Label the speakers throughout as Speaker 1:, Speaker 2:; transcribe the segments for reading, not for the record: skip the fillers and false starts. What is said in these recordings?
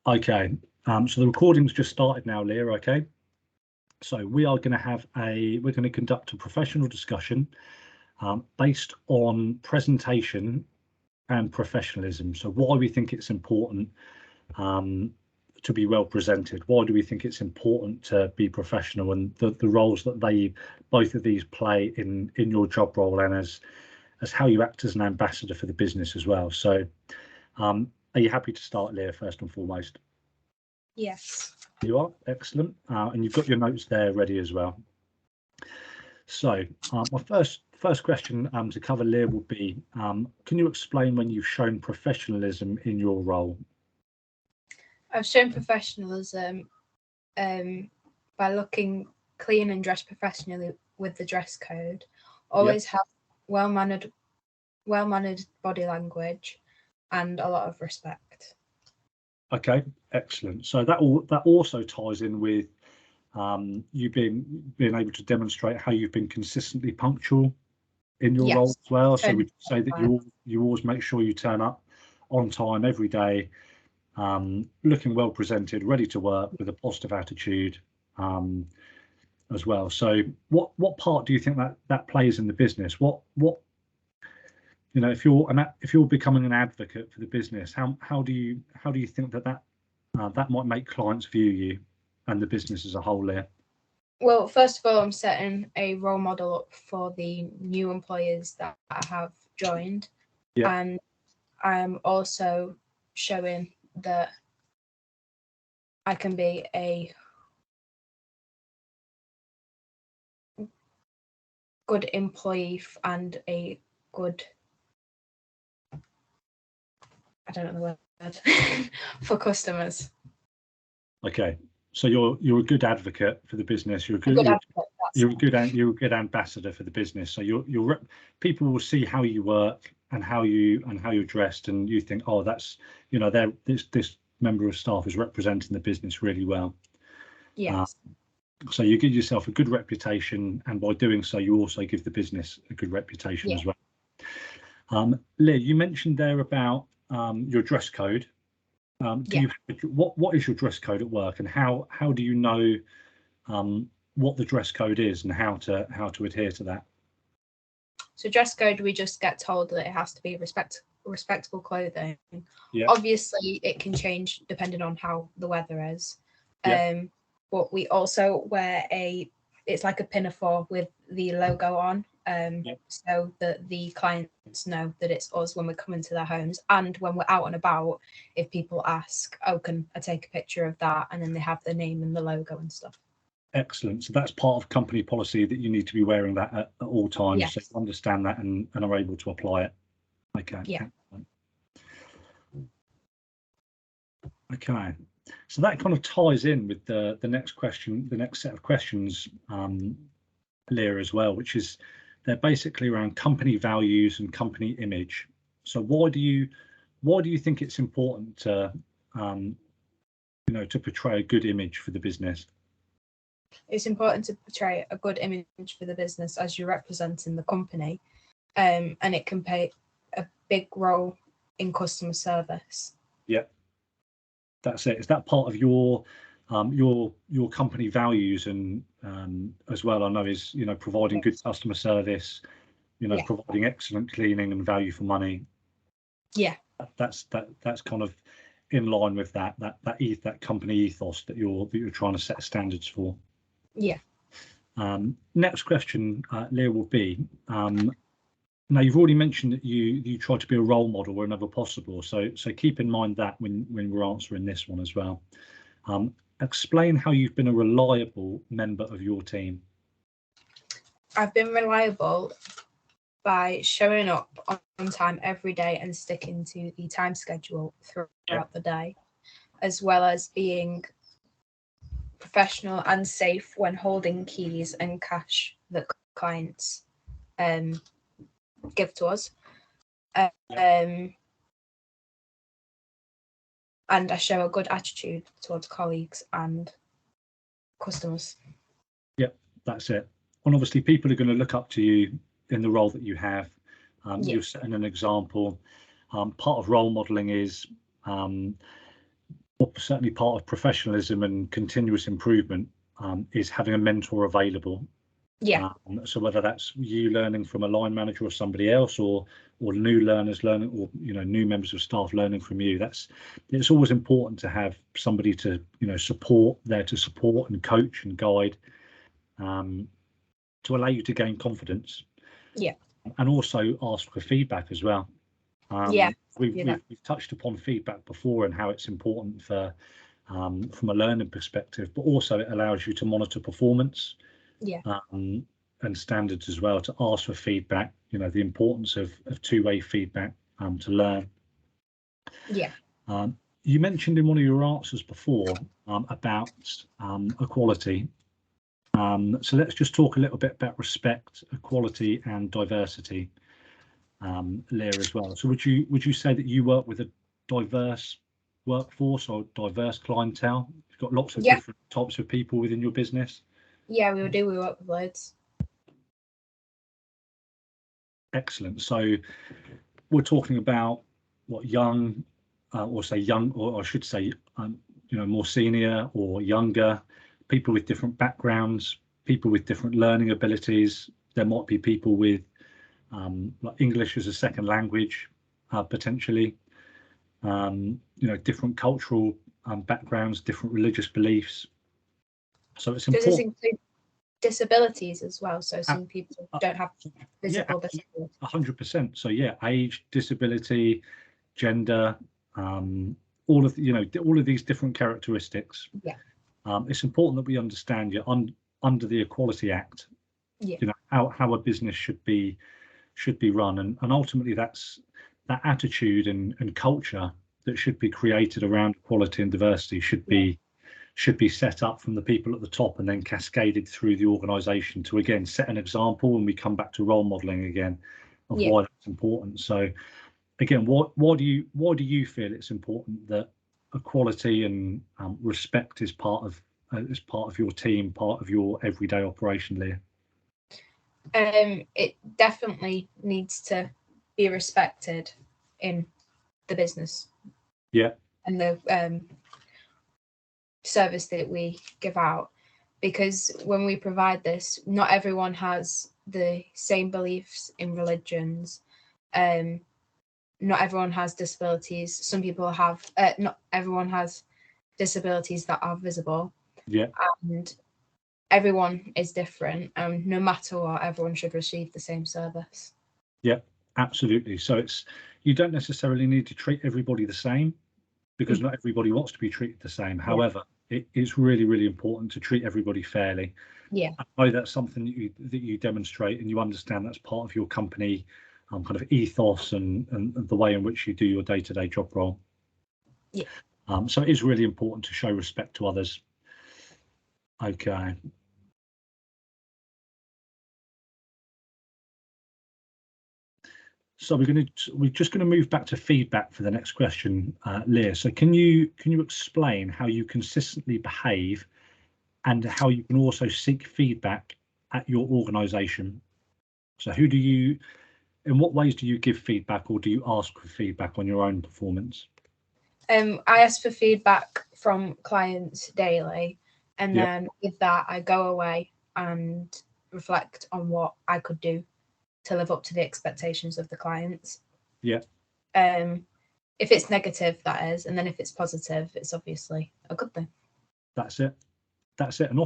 Speaker 1: Okay, so the recording's just started now, Leah. Okay, so we are going to we're going to conduct a professional discussion based on presentation and professionalism. So why we think it's important to be well presented, why do we think it's important to be professional, and the roles that both of these play in your job role, and as how you act as an ambassador for the business as well. So are you happy to start, Leah, first and foremost?
Speaker 2: Yes.
Speaker 1: You are? Excellent. And you've got your notes there ready as well. So my first question to cover, Leah, will be, can you explain when you've shown professionalism in your role?
Speaker 2: I've shown professionalism by looking clean and dressed professionally with the dress code. Always have well-mannered body language and a lot of respect. Okay,
Speaker 1: excellent. So that also ties in with you being able to demonstrate how you've been consistently punctual in your role as well. So would you say that you always make sure you turn up on time every day, looking well presented, ready to work with a positive attitude as well? So what part do you think that plays in the business? What you know, if you're becoming an advocate for the business, how do you think that might make clients view you and the business as a whole there?
Speaker 2: Well, first of all, I'm setting a role model up for the new employers that I have joined, and I'm also showing that I can be a good employee and a good, I don't know the word, for customers.
Speaker 1: Okay, so you're a good advocate for the business. You're a good ambassador for the business. So people will see how you work and how you're dressed, and you think, oh, that's, you know, this member of staff is representing the business really well.
Speaker 2: Yes.
Speaker 1: So you give yourself a good reputation, and by doing so, you also give the business a good reputation as well. Leah, you mentioned there about your dress code. What is your dress code at work, and how do you know what the dress code is and how to adhere to that?
Speaker 2: So dress code, we just get told that it has to be respectable clothing. Obviously, it can change depending on how the weather is. But we also wear it's like a pinafore with the logo on, so that the clients know that it's us when we come into their homes, and when we're out and about, if people ask, oh, can I take a picture of that, and then they have the name and the logo and stuff.
Speaker 1: Excellent. So that's part of company policy, that you need to be wearing that at all times. So you understand that and are able to apply it. Okay.
Speaker 2: Yeah.
Speaker 1: Okay. So that kind of ties in with the next question, the next set of questions, Leah, as well, which is they're basically around company values and company image. So why do you think it's important to to portray a good image for the business?
Speaker 2: It's important to portray a good image for the business as you're representing the company, and it can play a big role in customer service.
Speaker 1: Yeah, that's it. Is that part of your company values, and as well, I know, is, you know, providing good customer service, you know, providing excellent cleaning and value for money?
Speaker 2: Yeah,
Speaker 1: that's kind of in line with that company ethos that you're trying to set standards for.
Speaker 2: Yeah.
Speaker 1: Next question, Leah, will be, now you've already mentioned that you try to be a role model whenever possible, so keep in mind that when we're answering this one as well. Explain how you've been a reliable member of your team.
Speaker 2: I've been reliable by showing up on time every day and sticking to the time schedule throughout the day, as well as being professional and safe when holding keys and cash that clients give to us. And I show a good attitude towards colleagues and customers. Yep,
Speaker 1: that's it. And obviously people are going to look up to you in the role that you have. You're setting an example. Part of role modelling is certainly part of professionalism and continuous improvement is having a mentor available.
Speaker 2: Yeah.
Speaker 1: So whether that's you learning from a line manager or somebody else, or new learners learning, or new members of staff learning from you, it's always important to have somebody to support and coach and guide, to allow you to gain confidence.
Speaker 2: Yeah.
Speaker 1: And also ask for feedback as well.
Speaker 2: Yeah.
Speaker 1: We've touched upon feedback before and how it's important for from a learning perspective, but also it allows you to monitor performance.
Speaker 2: Yeah.
Speaker 1: And standards as well, to ask for feedback, the importance of two-way feedback to learn.
Speaker 2: Yeah.
Speaker 1: You mentioned in one of your answers before about equality. So let's just talk a little bit about respect, equality and diversity, Leah, as well. So would you say that you work with a diverse workforce or diverse clientele? You've got lots of different types of people within your business?
Speaker 2: Yeah, we do. We work with loads.
Speaker 1: Excellent. So we're talking about what young, or I should say, more senior or younger, people with different backgrounds, people with different learning abilities. There might be people with like English as a second language, potentially, different cultural backgrounds, different religious beliefs. So it's important.
Speaker 2: Does this include disabilities as well? So some people don't have visible disabilities.
Speaker 1: 100%. So yeah, age, disability, gender, all of these different characteristics.
Speaker 2: Yeah.
Speaker 1: It's important that we understand under the Equality Act, how a business should be run, and ultimately that's that attitude and culture that should be created around equality and diversity should be set up from the people at the top and then cascaded through the organisation to again set an example. And we come back to role modelling again of why that's important. So again, why do you feel it's important that equality and respect is part of your team, part of your everyday operation, Leah?
Speaker 2: It definitely needs to be respected in the business.
Speaker 1: Yeah.
Speaker 2: And the service that we give out, because when we provide this, not everyone has the same beliefs in religions. Not everyone has disabilities. Some people have, not everyone has disabilities that are visible.
Speaker 1: Yeah.
Speaker 2: And everyone is different, and no matter what, everyone should receive the same service.
Speaker 1: Yeah, absolutely. So you don't necessarily need to treat everybody the same, because not everybody wants to be treated the same. However, it is really, really important to treat everybody fairly.
Speaker 2: Yeah.
Speaker 1: I know that's something that you demonstrate, and you understand that's part of your company kind of ethos and the way in which you do your day-to-day job role.
Speaker 2: Yeah.
Speaker 1: So it is really important to show respect to others. Okay. So we're just going to move back to feedback for the next question, Leah. So can you explain how you consistently behave and how you can also seek feedback at your organisation? So in what ways do you give feedback, or do you ask for feedback on your own performance?
Speaker 2: I ask for feedback from clients daily, and then with that I go away and reflect on what I could do to live up to the expectations of the clients.
Speaker 1: Yeah.
Speaker 2: If it's negative, that is, and then if it's positive, it's obviously a good thing.
Speaker 1: That's it. And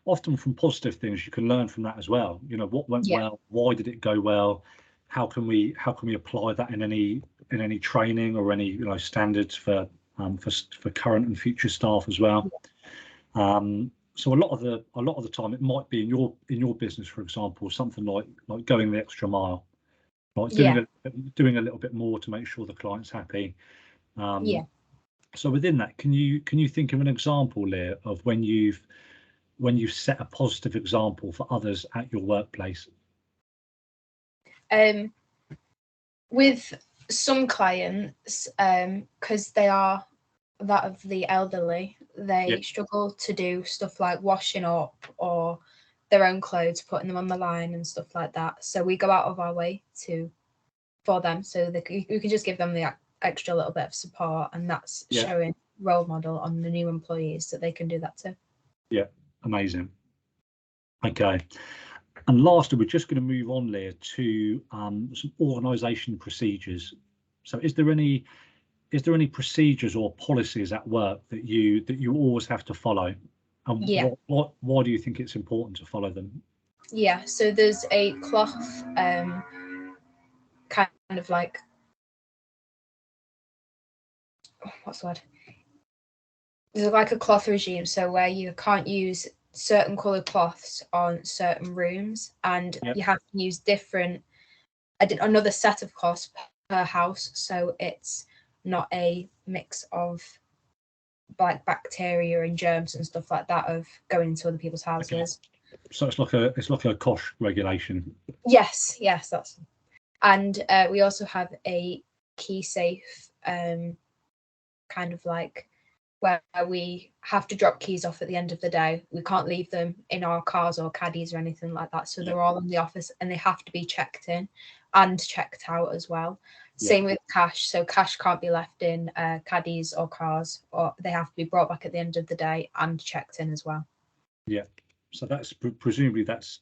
Speaker 1: often from positive things you can learn from that as well. What went well, why did it go well, how can we apply that in any training or any standards for current and future staff as well. So a lot of the time it might be in your business, for example, something like going the extra mile, like doing a little bit more to make sure the client's happy. So within that, can you think of an example, Leah, of when you've set a positive example for others at your workplace?
Speaker 2: With some clients, because they are that of the elderly, they struggle to do stuff like washing up or their own clothes, putting them on the line and stuff like that. So we go out of our way for them, so we can just give them the extra little bit of support, and that's showing role model on the new employees that they can do that too.
Speaker 1: Yeah, amazing. Okay, and lastly, we're just going to move on, Leah, to some organisation procedures. So is there any procedures or policies at work that you always have to follow, and why do you think it's important to follow them?
Speaker 2: Yeah, so there's a cloth kind of like, what's the word? There's like a cloth regime, so where you can't use certain coloured cloths on certain rooms, and you have to use another set of cloths per house, so it's not a mix of like bacteria and germs and stuff like that of going into other people's houses.
Speaker 1: Okay. So it's like a COSH regulation.
Speaker 2: Yes, that's. And we also have a key safe, kind of like where we have to drop keys off at the end of the day. We can't leave them in our cars or caddies or anything like that. So they're all in the office and they have to be checked in and checked out as well. Same with cash. So cash can't be left in caddies or cars, or they have to be brought back at the end of the day and checked in as well. Yeah.
Speaker 1: So that's presumably that's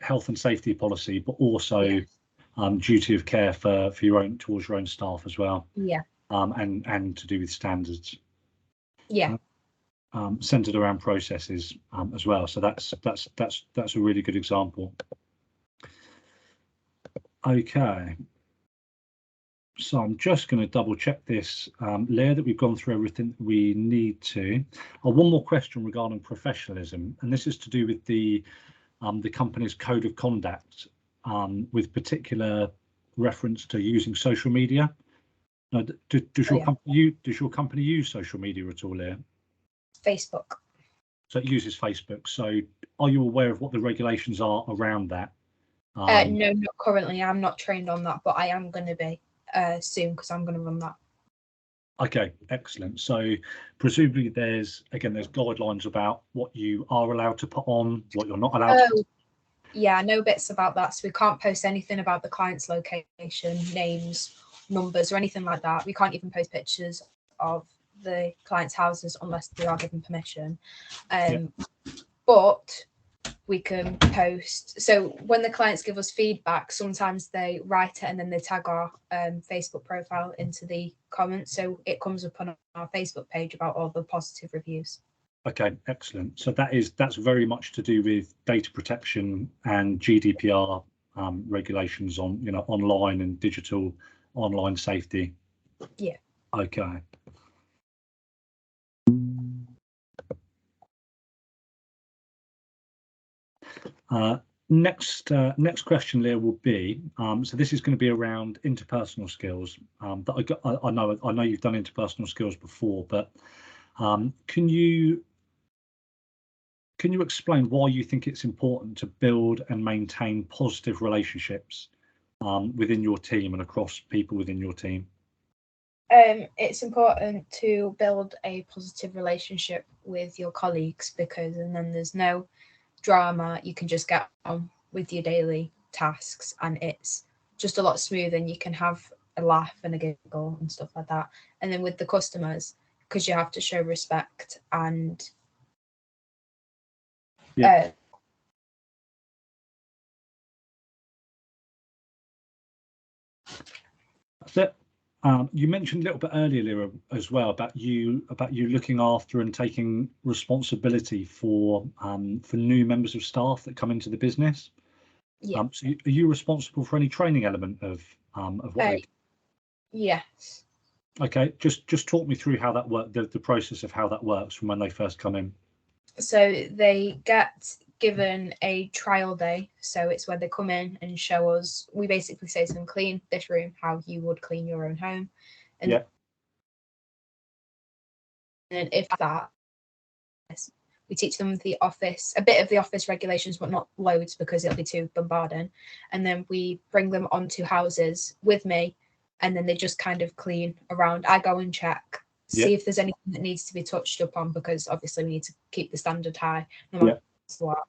Speaker 1: health and safety policy, but also duty of care for towards your own staff as well.
Speaker 2: Yeah.
Speaker 1: And to do with standards.
Speaker 2: Yeah.
Speaker 1: Centered around processes as well. So that's a really good example. Okay. So I'm just going to double check this, Leah, that we've gone through everything we need to. One more question regarding professionalism, and this is to do with the company's code of conduct, with particular reference to using social media. Now, does your company use social media at all, Leah?
Speaker 2: Facebook.
Speaker 1: So it uses Facebook. So are you aware of what the regulations are around that?
Speaker 2: No, not currently. I'm not trained on that, but I am going to be soon because I'm going to run that.
Speaker 1: Okay, excellent. So presumably there's guidelines about what you are allowed to put on, what you're not allowed to.
Speaker 2: Yeah, I know bits about that. So we can't post anything about the client's location, names, numbers, or anything like that. We can't even post pictures of the client's houses unless they are given permission. But we can post. So when the clients give us feedback, sometimes they write it and then they tag our Facebook profile into the comments. So it comes up on our Facebook page about all the positive reviews.
Speaker 1: Okay, excellent. So that's very much to do with data protection and GDPR regulations on online and digital online safety.
Speaker 2: Yeah.
Speaker 1: Okay. Next question, Leah, will be so this is going to be around interpersonal skills. That I know you've done interpersonal skills before, but can you explain why you think it's important to build and maintain positive relationships within your team and across people within your team?
Speaker 2: It's important to build a positive relationship with your colleagues because then there's no drama. You can just get on with your daily tasks and it's just a lot smoother and you can have a laugh and a giggle and stuff like that. And then with the customers, because you have to show respect and
Speaker 1: that's it. You mentioned a little bit earlier, Lyra, as well about you looking after and taking responsibility for new members of staff that come into the business.
Speaker 2: Yeah.
Speaker 1: So are you responsible for any training element of what they do?
Speaker 2: Yes.
Speaker 1: Okay, just talk me through how that works, the process of how that works from when they first come in.
Speaker 2: So they get given a trial day. So it's where they come in and show us, we basically say to them, clean this room how you would clean your own home. And then if that, we teach them a bit of the office regulations, but not loads because it'll be too bombarding. And then we bring them onto houses with me and then they just kind of clean around. I go and check, see if there's anything that needs to be touched up on because obviously we need to keep the standard high no matter what.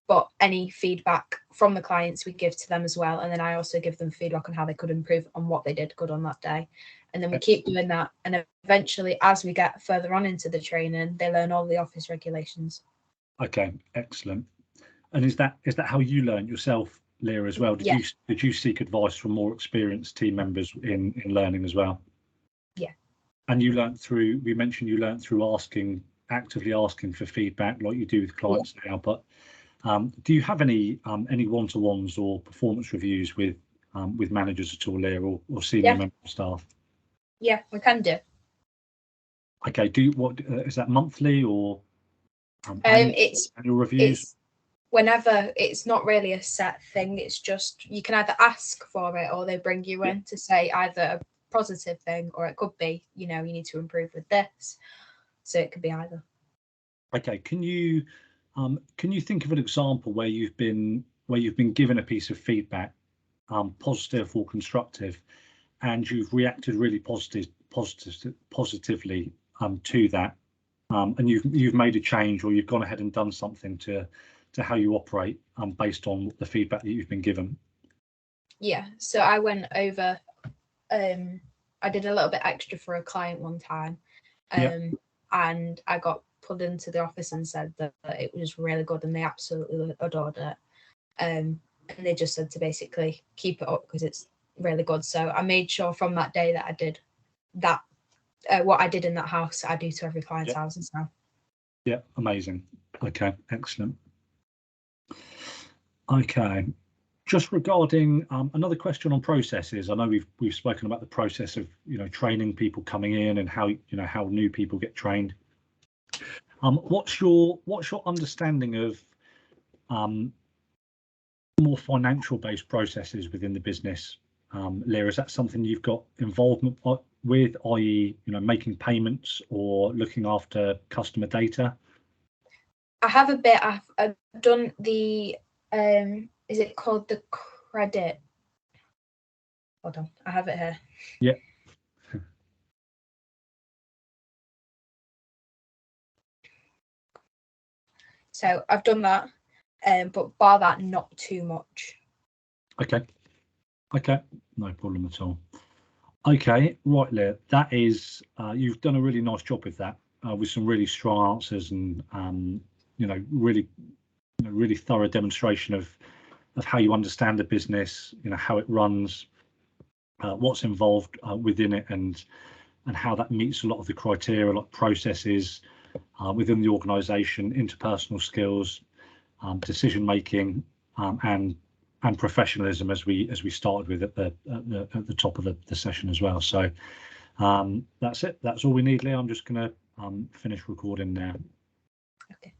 Speaker 2: But any feedback from the clients we give to them as well. And then I also give them feedback on how they could improve on what they did good on that day. And then we keep doing that. And eventually, as we get further on into the training, they learn all the office regulations.
Speaker 1: Okay, excellent. And is that how you learned yourself, Leah, as well? Did you seek advice from more experienced team members in learning as well?
Speaker 2: Yeah.
Speaker 1: And you learned through, we mentioned you learned through actively asking for feedback like you do with clients now, but do you have any one-to-ones or performance reviews with managers at all, Leah, or senior member of staff?
Speaker 2: Yeah, we can do.
Speaker 1: Okay, is that monthly or
Speaker 2: annual
Speaker 1: reviews?
Speaker 2: It's whenever. It's not really a set thing. It's just you can either ask for it or they bring you in to say either a positive thing, or it could be, you need to improve with this. So it could be either.
Speaker 1: Okay, can you think of an example where you've been given a piece of feedback, positive or constructive, and you've reacted really positively to that, and you've made a change, or you've gone ahead and done something to how you operate based on the feedback that you've been given?
Speaker 2: Yeah, so I went over, I did a little bit extra for a client one time, and I got pulled into the office and said that it was really good and they absolutely adored it, and they just said to basically keep it up because it's really good. So I made sure from that day that I did that, what I did in that house I do to every client's houses now.
Speaker 1: Yeah, amazing. Okay, excellent. Okay, just regarding another question on processes. I know we've spoken about the process of training people coming in and how how new people get trained. What's your understanding of more financial based processes within the business, Leah? Is that something you've got involvement with, i.e. making payments or looking after customer data?
Speaker 2: I have a bit. I've done the is it called the credit? Hold on, I have it here.
Speaker 1: Yeah.
Speaker 2: So I've done that, but bar that, not too much.
Speaker 1: Okay, no problem at all. Okay, right, Leah, that is you've done a really nice job with that, with some really strong answers and really thorough demonstration of how you understand the business, how it runs, what's involved within it, and how that meets a lot of the criteria, like processes within the organisation, interpersonal skills, decision making, and professionalism, as we started with at the top of the session as well. So that's it. That's all we need, Leah. I'm just going to finish recording now.
Speaker 2: Okay.